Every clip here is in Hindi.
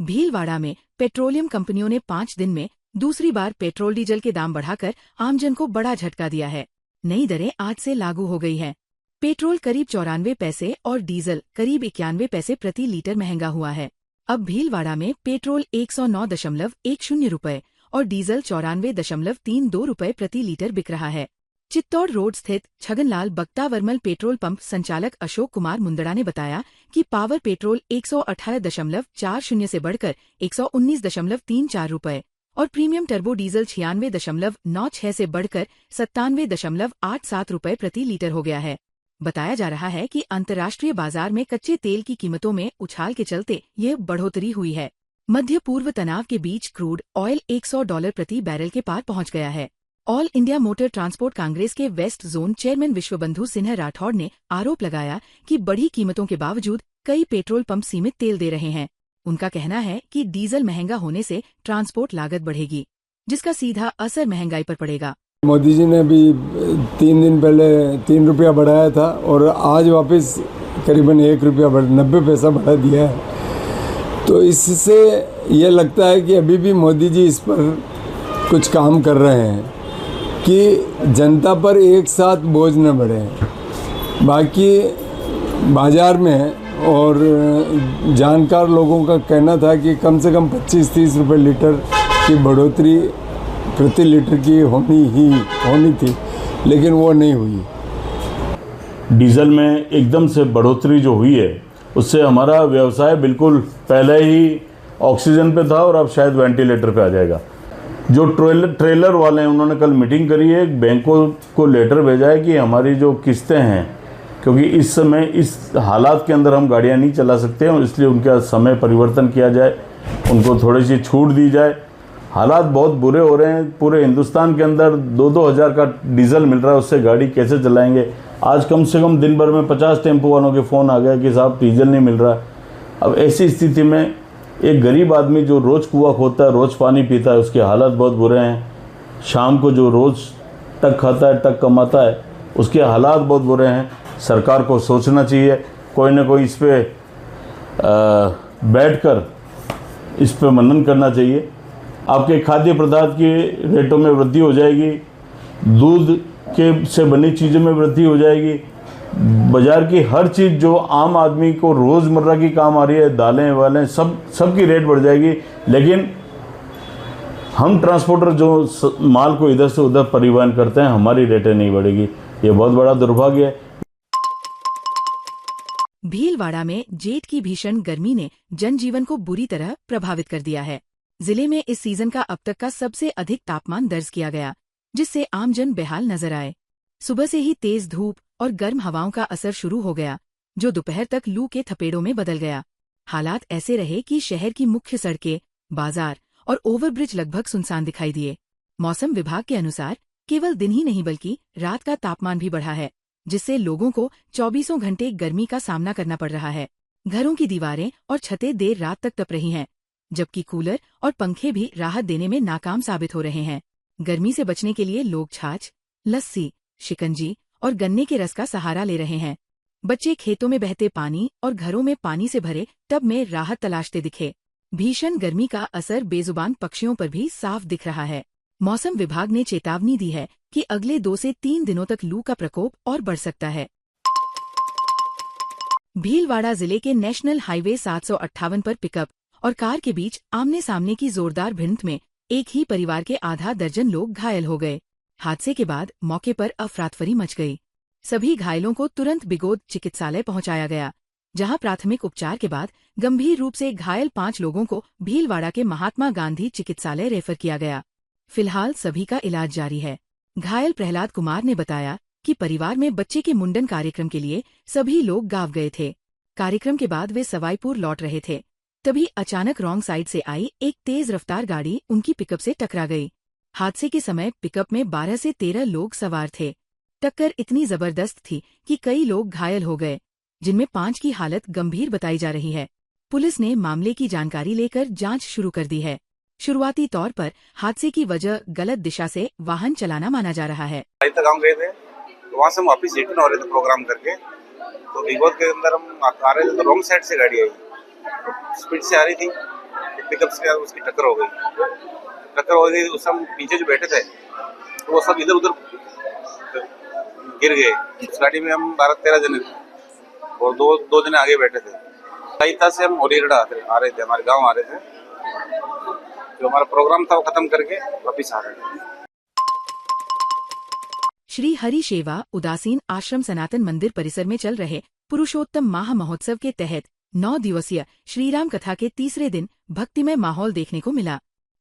भीलवाड़ा में पेट्रोलियम कंपनियों ने 5 दिन में दूसरी बार पेट्रोल डीजल के दाम बढ़ाकर आमजन को बड़ा झटका दिया है। नई दरें आज से लागू हो गई हैं। पेट्रोल करीब 94 पैसे और डीजल करीब 91 पैसे प्रति लीटर महंगा हुआ है। अब भीलवाड़ा में पेट्रोल 109.10 रुपए और डीजल 94.32 रुपए प्रति लीटर बिक रहा है। चित्तौड़ रोड स्थित छगनलाल बख्तावरमल पेट्रोल पंप संचालक अशोक कुमार मुंदड़ा ने बताया कि पावर पेट्रोल 118.40 से बढ़कर 119.34 रुपए और प्रीमियम टर्बो डीजल 96.96 से बढ़कर 97.87 रुपए प्रति लीटर हो गया है। बताया जा रहा है कि अंतर्राष्ट्रीय बाजार में कच्चे तेल की कीमतों में उछाल के चलते यह बढ़ोतरी हुई है। मध्य पूर्व तनाव के बीच क्रूड ऑयल $100 प्रति बैरल के पार पहुंच गया है। All India motor transport congress के west zone chairman Vishwabandhu Sinha Rathore ने आरोप लगाया कि बढ़ी कीमतों के बावजूद कई पेट्रोल पंप सीमित तेल दे रहे हैं। उनका कहना है कि डीजल महंगा होने से ट्रांसपोर्ट लागत बढ़ेगी, जिसका सीधा असर महंगाई पर पड़ेगा। मोदी जी ने भी 3 दिन पहले 3 रुपया बढ़ाया था और आज वापस करीबन 1 रुपया 90 पैसा बढ़ा दिया है। तो इससे ये लगता है कि अभी भी मोदी जी इस पर कुछ काम कर रहे हैं कि जनता पर एक साथ बोझ न बढ़े। बाकी बाज़ार में और जानकार लोगों का कहना था कि कम से कम 25-30 रुपये लीटर की बढ़ोतरी प्रति लीटर की होनी थी, लेकिन वो नहीं हुई। डीजल में एकदम से बढ़ोतरी जो हुई है उससे हमारा व्यवसाय बिल्कुल पहले ही ऑक्सीजन पे था और अब शायद वेंटिलेटर पे आ जाएगा। जो ट्रेलर वाले हैं उन्होंने कल मीटिंग करी है, बैंकों को लेटर भेजा है कि हमारी जो किस्तें हैं, क्योंकि इस समय इस हालात के अंदर हम गाड़ियां नहीं चला सकते हैं, इसलिए उनका समय परिवर्तन किया जाए, उनको थोड़ी सी छूट दी जाए। हालात बहुत बुरे हो रहे हैं। पूरे हिंदुस्तान के अंदर 2-2 हज़ार का डीजल मिल रहा है, उससे गाड़ी कैसे चलाएंगे। आज कम से कम दिन भर में 50 टेम्पो वालों के फ़ोन आ गया कि साहब डीजल नहीं मिल रहा। अब ऐसी स्थिति में एक गरीब आदमी जो रोज़ कुआं खोदता है, रोज़ पानी पीता है, उसके हालात बहुत बुरे हैं। शाम को जो रोज़ टक खाता है, टक कमाता है, उसके हालात बहुत बुरे हैं। सरकार को सोचना चाहिए, कोई ना कोई इस पर बैठकर इस पर मनन करना चाहिए। आपके खाद्य पदार्थ के रेटों में वृद्धि हो जाएगी, दूध के से बनी चीज़ों में वृद्धि हो जाएगी, बाज़ार की हर चीज़ जो आम आदमी को रोज़मर्रा की काम आ रही है, दालें वालें सब की रेट बढ़ जाएगी। लेकिन हम ट्रांसपोर्टर जो माल को इधर से उधर परिवहन करते हैं, हमारी रेटें नहीं बढ़ेगी। ये बहुत बड़ा दुर्भाग्य है। भीलवाड़ा में जेठ की भीषण गर्मी ने जनजीवन को बुरी तरह प्रभावित कर दिया है। जिले में इस सीजन का अब तक का सबसे अधिक तापमान दर्ज किया गया, जिससे आमजन बेहाल नजर आए। सुबह से ही तेज धूप और गर्म हवाओं का असर शुरू हो गया, जो दोपहर तक लू के थपेड़ों में बदल गया। हालात ऐसे रहे कि शहर की मुख्य सड़कें, बाजार और ओवरब्रिज लगभग सुनसान दिखाई दिए। मौसम विभाग के अनुसार केवल दिन ही नहीं बल्कि रात का तापमान भी बढ़ा है, जिससे लोगों को 24 घंटे गर्मी का सामना करना पड़ रहा है। घरों की दीवारें और छतें देर रात तक तप रही हैं, जबकि कूलर और पंखे भी राहत देने में नाकाम साबित हो रहे हैं। गर्मी से बचने के लिए लोग छाछ, लस्सी, शिकंजी और गन्ने के रस का सहारा ले रहे हैं। बच्चे खेतों में बहते पानी और घरों में पानी से भरे टब में राहत तलाशते दिखे। भीषण गर्मी का असर बेजुबान पक्षियों पर भी साफ दिख रहा है। मौसम विभाग ने चेतावनी दी है कि अगले 2 से 3 दिनों तक लू का प्रकोप और बढ़ सकता है। भीलवाड़ा जिले के नेशनल हाईवे 758 पर पिकअप और कार के बीच आमने सामने की जोरदार भिड़ंत में एक ही परिवार के आधा दर्जन लोग घायल हो गए। हादसे के बाद मौके पर अफरातफरी मच गई। सभी घायलों को तुरंत बिगोद चिकित्सालय पहुंचाया गया, जहां प्राथमिक उपचार के बाद गंभीर रूप से घायल 5 लोगों को भीलवाड़ा के महात्मा गांधी चिकित्सालय रेफर किया गया। फिलहाल सभी का इलाज जारी है। घायल प्रहलाद कुमार ने बताया कि परिवार में बच्चे के मुंडन कार्यक्रम के लिए सभी लोग गांव गए थे। कार्यक्रम के बाद वे सवाईपुर लौट रहे थे, तभी अचानक रॉन्ग साइड से आई एक तेज रफ्तार गाड़ी उनकी पिकअप से टकरा गई। हादसे के समय पिकअप में 12 से 13 लोग सवार थे। टक्कर इतनी जबरदस्त थी कि कई लोग घायल हो गए, जिनमें 5 की हालत गंभीर बताई जा रही है। पुलिस ने मामले की जानकारी लेकर जांच शुरू कर दी है। शुरुआती तौर पर हादसे की वजह गलत दिशा से वाहन चलाना माना जा रहा है। गाँव गए थे, तो वहाँ से हम वापिस रिटर्न हो रहे थे प्रोग्राम करके, तो बिगोद के अंदर हम आ रहे थे तो रॉन्ग साइड से गाड़ी आई, स्पीड से आ रही थी, पिकअप से उसकी टक्कर हो गई। उस हम पीछे जो बैठे थे तो वो सब इधर उधर गिर गए। उस गाड़ी में हम 12-13 जने थे और दो जने आगे बैठे थे। सहिता से हम ओरीगढ़ आ रहे थे, हमारे गाँव आ रहे थे। जो हमारा प्रोग्राम था वो खत्म करके वापिस आ रहे थे। श्री हरि सेवा उदासीन आश्रम सनातन मंदिर परिसर में चल रहे पुरुषोत्तम माह महोत्सव के तहत 9 दिवसीय श्रीराम कथा के तीसरे दिन भक्तिमय माहौल देखने को मिला।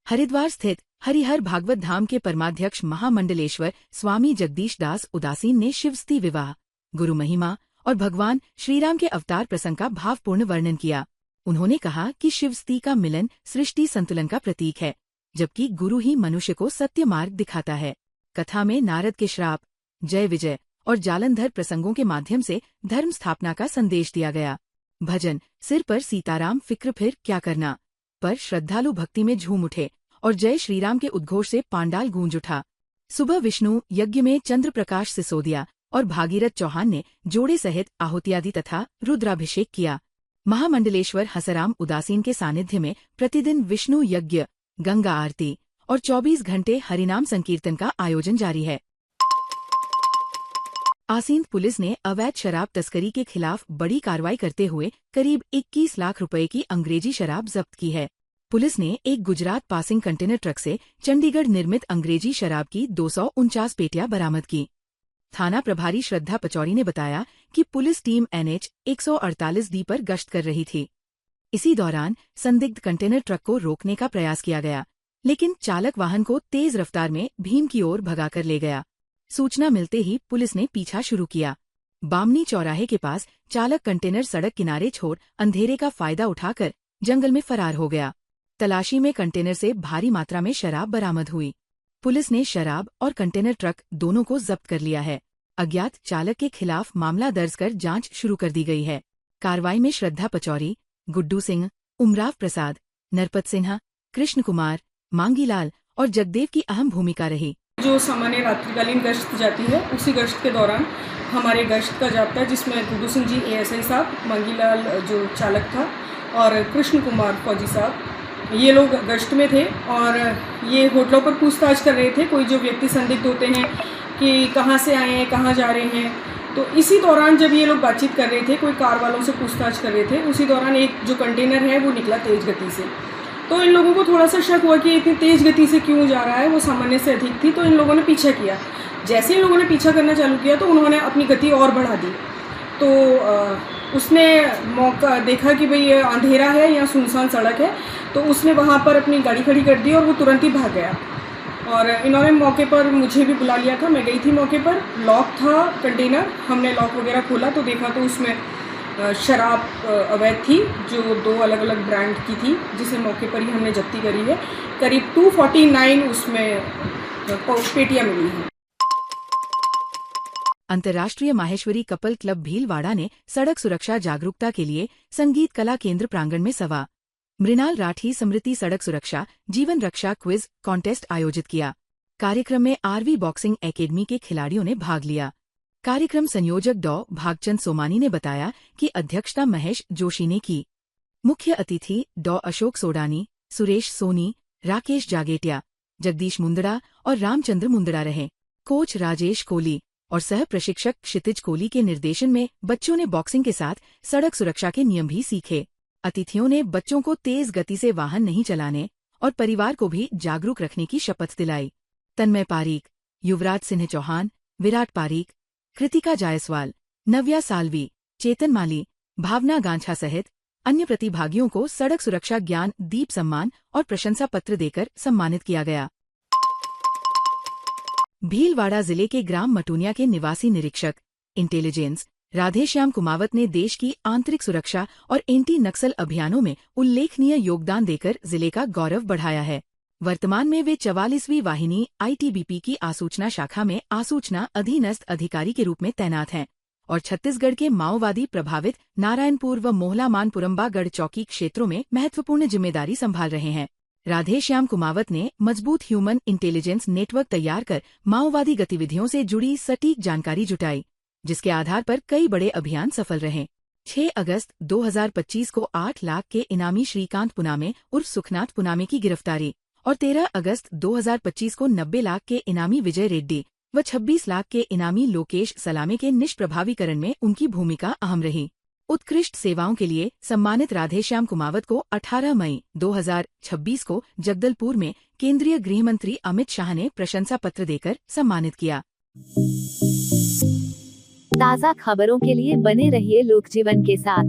हरिद्वार स्थित हरिहर भागवत धाम के परमाध्यक्ष महामंडलेश्वर स्वामी जगदीश दास उदासीन ने शिवस्ती विवाह, गुरु महिमा और भगवान श्रीराम के अवतार प्रसंग का भावपूर्ण वर्णन किया। उन्होंने कहा कि शिवस्ती का मिलन सृष्टि संतुलन का प्रतीक है, जबकि गुरु ही मनुष्य को सत्य मार्ग दिखाता है। कथा में नारद के श्राप, जय विजय और जालंधर प्रसंगों के माध्यम से धर्म स्थापना का संदेश दिया गया। भजन सिर पर सीताराम फिक्र फिर क्या करना पर श्रद्धालु भक्ति में झूम उठे और जय श्रीराम के उद्घोष से पांडाल गूंज उठा। सुबह विष्णु यज्ञ में चंद्र प्रकाश सिसोदिया और भागीरथ चौहान ने जोड़े सहित आहुतियादि तथा रुद्राभिषेक किया। महामंडलेश्वर हसराम उदासीन के सानिध्य में प्रतिदिन विष्णु यज्ञ, गंगा आरती और 24 घंटे हरिनाम संकीर्तन का आयोजन जारी है। आसीन पुलिस ने अवैध शराब तस्करी के खिलाफ बड़ी कार्रवाई करते हुए करीब 21 लाख रुपए की अंग्रेजी शराब जब्त की है। पुलिस ने एक गुजरात पासिंग कंटेनर ट्रक से चंडीगढ़ निर्मित अंग्रेजी शराब की 249 पेटियां बरामद की। थाना प्रभारी श्रद्धा पचौरी ने बताया कि पुलिस टीम NH 148D पर गश्त कर रही थी। इसी दौरान संदिग्ध कंटेनर ट्रक को रोकने का प्रयास किया गया, लेकिन चालक वाहन को तेज रफ्तार में भीम की ओर भगाकर ले गया। सूचना मिलते ही पुलिस ने पीछा शुरू किया। बामनी चौराहे के पास चालक कंटेनर सड़क किनारे छोड़ अंधेरे का फायदा उठाकर जंगल में फरार हो गया। तलाशी में कंटेनर से भारी मात्रा में शराब बरामद हुई। पुलिस ने शराब और कंटेनर ट्रक दोनों को जब्त कर लिया है। अज्ञात चालक के खिलाफ मामला दर्ज कर जांच शुरू कर दी गई है। कार्रवाई में श्रद्धा पचौरी, गुड्डू सिंह, उमराव प्रसाद, नरपत सिन्हा, कृष्ण कुमार, मांगीलाल और जगदेव की अहम भूमिका रही। जो सामान्य रात्रिकालीन गश्त जाती है, उसी गश्त के दौरान हमारे गश्त का जाप्ता है, जिसमें गुड्डू सिंह जी ASI साहब, मांगीलाल जो चालक था और कृष्ण कुमार फौजी साहब, ये लोग गश्त में थे और ये होटलों पर पूछताछ कर रहे थे। कोई जो व्यक्ति संदिग्ध होते हैं कि कहाँ से आए हैं, कहाँ जा रहे हैं, तो इसी दौरान जब ये लोग बातचीत कर रहे थे, कोई कार वालों से पूछताछ कर रहे थे, उसी दौरान एक जो कंटेनर है वो निकला तेज़ गति से। तो इन लोगों को थोड़ा सा शक हुआ कि इतनी तेज़ गति से क्यों जा रहा है, वो सामान्य से अधिक थी। तो इन लोगों ने पीछा किया। जैसे इन लोगों ने पीछा करना चालू किया तो उन्होंने अपनी गति और बढ़ा दी। तो उसने मौका देखा कि भाई अंधेरा है या सुनसान सड़क है, तो उसने वहाँ पर अपनी गाड़ी खड़ी कर दी और वो तुरंत ही भाग गया। और इन्होंने मौके पर मुझे भी बुला लिया था, मैं गई थी मौके पर। लॉक था कंटेनर, हमने लॉक वगैरह खोला तो देखा तो उसमें शराब अवैध थी, जो 2 अलग अलग ब्रांड की थी, जिसे मौके पर ही हमने जब्ती करी है। करीब 249 उसमें पेटियां मिली हैं। अंतर्राष्ट्रीय माहेश्वरी कपल क्लब भीलवाड़ा ने सड़क सुरक्षा जागरूकता के लिए संगीत कला केंद्र प्रांगण में सवा मृणाल राठी स्मृति सड़क सुरक्षा जीवन रक्षा क्विज कॉन्टेस्ट आयोजित किया। कार्यक्रम में RV बॉक्सिंग एकेडमी के खिलाड़ियों ने भाग लिया। कार्यक्रम संयोजक डॉ. भागचंद सोमानी ने बताया कि अध्यक्षता महेश जोशी ने की। मुख्य अतिथि डॉ. अशोक सोडानी, सुरेश सोनी, राकेश जागेटिया, जगदीश मुंदड़ा और रामचंद्र मुंदड़ा रहे। कोच राजेश कोहली और सह प्रशिक्षक क्षितिज कोहली के निर्देशन में बच्चों ने बॉक्सिंग के साथ सड़क सुरक्षा के नियम भी सीखे। अतिथियों ने बच्चों को तेज गति से वाहन नहीं चलाने और परिवार को भी जागरूक रखने की शपथ दिलाई। तन्मय पारीक, युवराज सिंह चौहान, विराट पारीक, कृतिका जायसवाल, नव्या सालवी, चेतन माली, भावना गांछा सहित अन्य प्रतिभागियों को सड़क सुरक्षा ज्ञान दीप सम्मान और प्रशंसा पत्र देकर सम्मानित किया गया। भीलवाड़ा जिले के ग्राम मटूनिया के निवासी निरीक्षक इंटेलिजेंस राधेश्याम कुमावत ने देश की आंतरिक सुरक्षा और एंटी नक्सल अभियानों में उल्लेखनीय योगदान देकर जिले का गौरव बढ़ाया है। वर्तमान में वे 44वीं वाहिनी ITBP की आसूचना शाखा में आसूचना अधीनस्थ अधिकारी के रूप में तैनात हैं और छत्तीसगढ़ के माओवादी प्रभावित नारायणपुर व मोहलामानपुरम्बा गढ़ चौकी क्षेत्रों में महत्वपूर्ण जिम्मेदारी संभाल रहे हैं। राधेश्याम कुमावत ने मजबूत ह्यूमन इंटेलिजेंस नेटवर्क तैयार कर माओवादी गतिविधियों से जुड़ी सटीक जानकारी जुटाई, जिसके आधार पर कई बड़े अभियान सफल रहे। 6 अगस्त 2025 को 8 लाख के इनामी श्रीकांत पुनामे उर्फ सुखनाथ पुनामे की गिरफ्तारी और 13 अगस्त 2025 को 90 लाख के इनामी विजय रेड्डी व 26 लाख के इनामी लोकेश सलामे के निष्प्रभावीकरण में उनकी भूमिका अहम रही। उत्कृष्ट सेवाओं के लिए सम्मानित राधेश्याम कुमावत को 18 मई 2026 को जगदलपुर में केंद्रीय गृह मंत्री अमित शाह ने प्रशंसा पत्र देकर सम्मानित किया। ताज़ा खबरों के लिए बने रहिए लोकजीवन के साथ।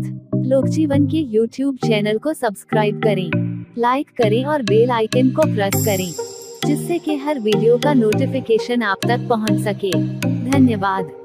लोकजीवन के YouTube चैनल को सब्सक्राइब करें, लाइक करें और बेल आइकन को प्रेस करें, जिससे कि हर वीडियो का नोटिफिकेशन आप तक पहुंच सके। धन्यवाद।